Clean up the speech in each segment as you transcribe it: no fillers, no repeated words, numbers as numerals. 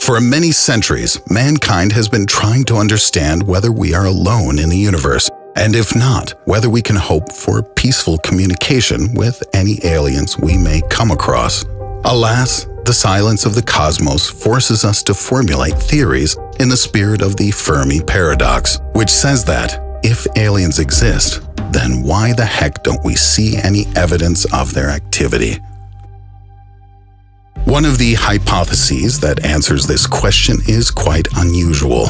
For many centuries, mankind has been trying to understand whether we are alone in the universe, and if not, whether we can hope for peaceful communication with any aliens we may come across. Alas, the silence of the cosmos forces us to formulate theories in the spirit of the Fermi paradox, which says that if aliens exist, then why the heck don't we see any evidence of their activity? One of the hypotheses that answers this question is quite unusual.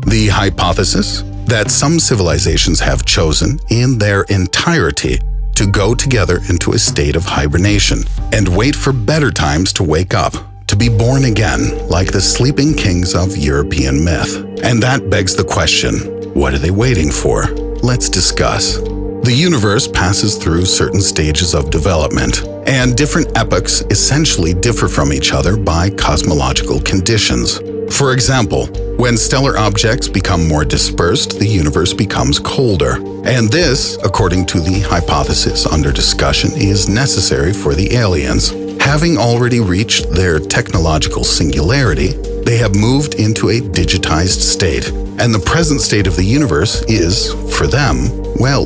The hypothesis that some civilizations have chosen in their entirety to go together into a state of hibernation and wait for better times to wake up, to be born again like the sleeping kings of European myth. And that begs the question, what are they waiting for? Let's discuss. The universe passes through certain stages of development, and different epochs essentially differ from each other by cosmological conditions. For example, when stellar objects become more dispersed, the universe becomes colder. And this, according to the hypothesis under discussion, is necessary for the aliens. Having already reached their technological singularity, they have moved into a digitized state, and the present state of the universe is, for them, well,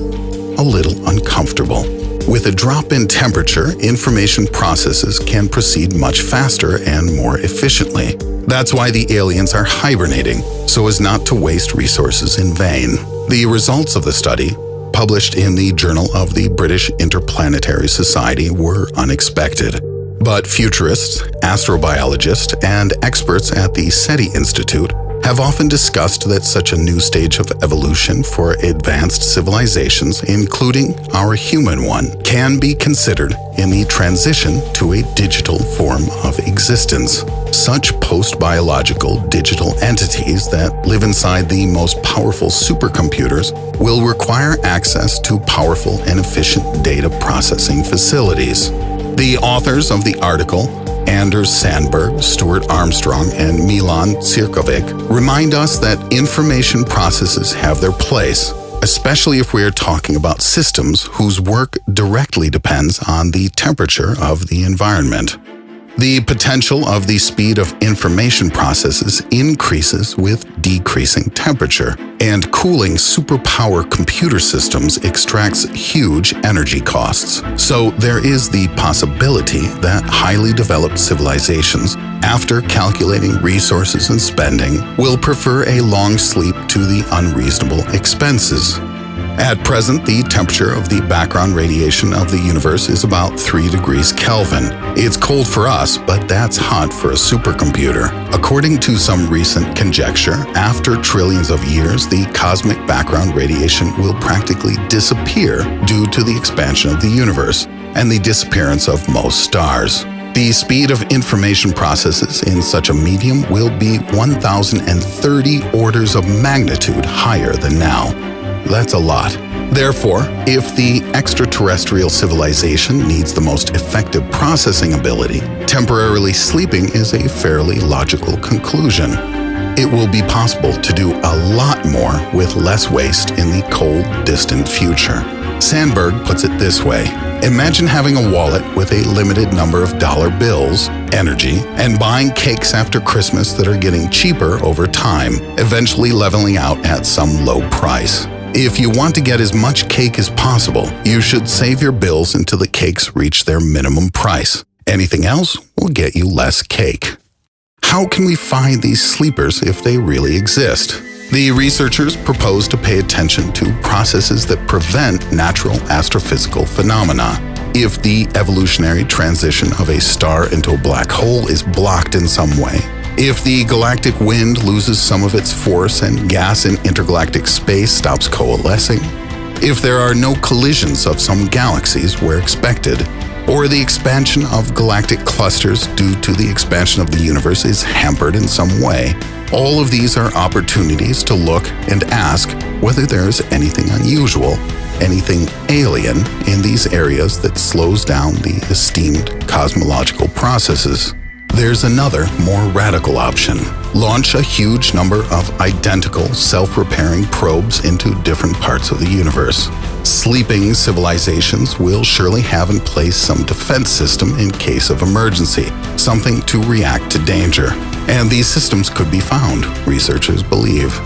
a little uncomfortable. With a drop in temperature, information processes can proceed much faster and more efficiently. That's why the aliens are hibernating, so as not to waste resources in vain. The results of the study, published in the Journal of the British Interplanetary Society, were unexpected. But futurists, astrobiologists, and experts at the SETI Institute have often discussed that such a new stage of evolution for advanced civilizations, including our human one, can be considered in the transition to a digital form of existence. Such post-biological digital entities that live inside the most powerful supercomputers will require access to powerful and efficient data processing facilities. The authors of the article, Anders Sandberg, Stuart Armstrong, and Milan Cirkovic, remind us that information processes have their place, especially if we are talking about systems whose work directly depends on the temperature of the environment. The potential of the speed of information processes increases with decreasing temperature, and cooling superpower computer systems extracts huge energy costs. So there is the possibility that highly developed civilizations, after calculating resources and spending, will prefer a long sleep to the unreasonable expenses. At present, the temperature of the background radiation of the universe is about 3 degrees Kelvin. It's cold for us, but that's hot for a supercomputer. According to some recent conjecture, after trillions of years, the cosmic background radiation will practically disappear due to the expansion of the universe and the disappearance of most stars. The speed of information processes in such a medium will be 1,030 orders of magnitude higher than now. That's a lot. Therefore, if the extraterrestrial civilization needs the most effective processing ability, temporarily sleeping is a fairly logical conclusion. It will be possible to do a lot more with less waste in the cold, distant future. Sandberg puts it this way. Imagine having a wallet with a limited number of dollar bills, energy, and buying cakes after Christmas that are getting cheaper over time, eventually leveling out at some low price. If you want to get as much cake as possible, you should save your bills until the cakes reach their minimum price. Anything else will get you less cake. How can we find these sleepers if they really exist? The researchers propose to pay attention to processes that prevent natural astrophysical phenomena. If the evolutionary transition of a star into a black hole is blocked in some way, if the galactic wind loses some of its force and gas in intergalactic space stops coalescing, if there are no collisions of some galaxies where expected, or the expansion of galactic clusters due to the expansion of the universe is hampered in some way, all of these are opportunities to look and ask whether there's anything unusual, anything alien in these areas that slows down the esteemed cosmological processes. There's another, more radical option. Launch a huge number of identical, self-repairing probes into different parts of the universe. Sleeping civilizations will surely have in place some defense system in case of emergency, something to react to danger. and these systems could be found, researchers believe.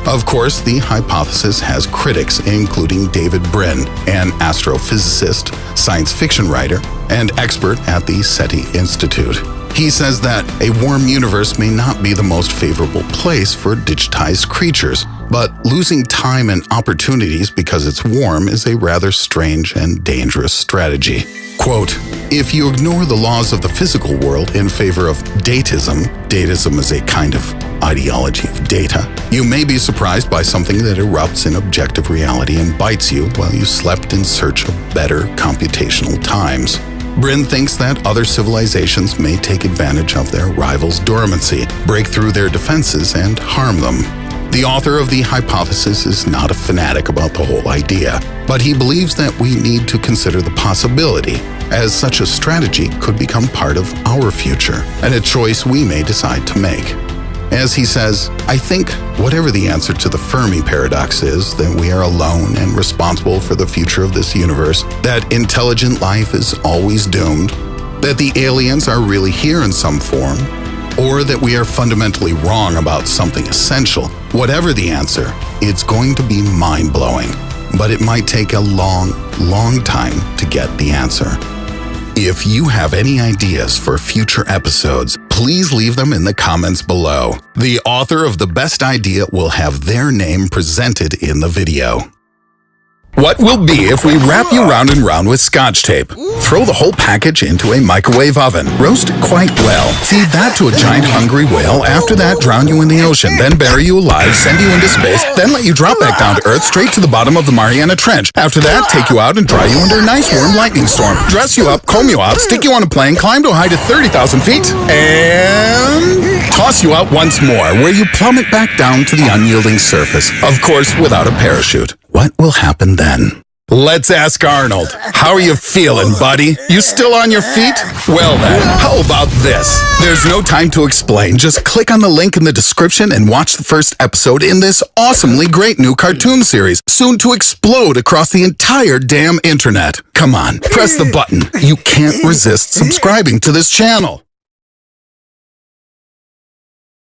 Of course, the hypothesis has critics, including David Brin, an astrophysicist, science fiction writer, and expert at the SETI Institute. He says that a warm universe may not be the most favorable place for digitized creatures, but losing time and opportunities because it's warm is a rather strange and dangerous strategy. Quote, "If you ignore the laws of the physical world in favor of datism is a kind of ideology of data, you may be surprised by something that erupts in objective reality and bites you while you slept in search of better computational times." Brin thinks that other civilizations may take advantage of their rivals' dormancy, break through their defenses, and harm them. The author of the hypothesis is not a fanatic about the whole idea, but he believes that we need to consider the possibility, as such a strategy could become part of our future and a choice we may decide to make. As he says, "I think whatever the answer to the Fermi paradox is, that we are alone and responsible for the future of this universe, that intelligent life is always doomed, that the aliens are really here in some form, or that we are fundamentally wrong about something essential, whatever the answer, it's going to be mind-blowing. But it might take a long, long time to get the answer." If you have any ideas for future episodes, please leave them in the comments below. The author of the best idea will have their name presented in the video. What will be if we wrap you round and round with Scotch tape? Throw the whole package into a microwave oven. Roast it quite well. Feed that to a giant hungry whale. After that, drown you in the ocean. Then bury you alive, send you into space. Then let you drop back down to Earth, straight to the bottom of the Mariana Trench. After that, take you out and dry you under a nice warm lightning storm. Dress you up, comb you out, stick you on a plane, climb to a height of 30,000 feet, and toss you out once more, where you plummet back down to the unyielding surface. Of course, without a parachute. What will happen then? Let's ask Arnold. How are you feeling, buddy? You still on your feet? Well then, how about this? There's no time to explain. Just click on the link in the description and watch the first episode in this awesomely great new cartoon series, soon to explode across the entire damn internet. Come on, press the button. You can't resist subscribing to this channel.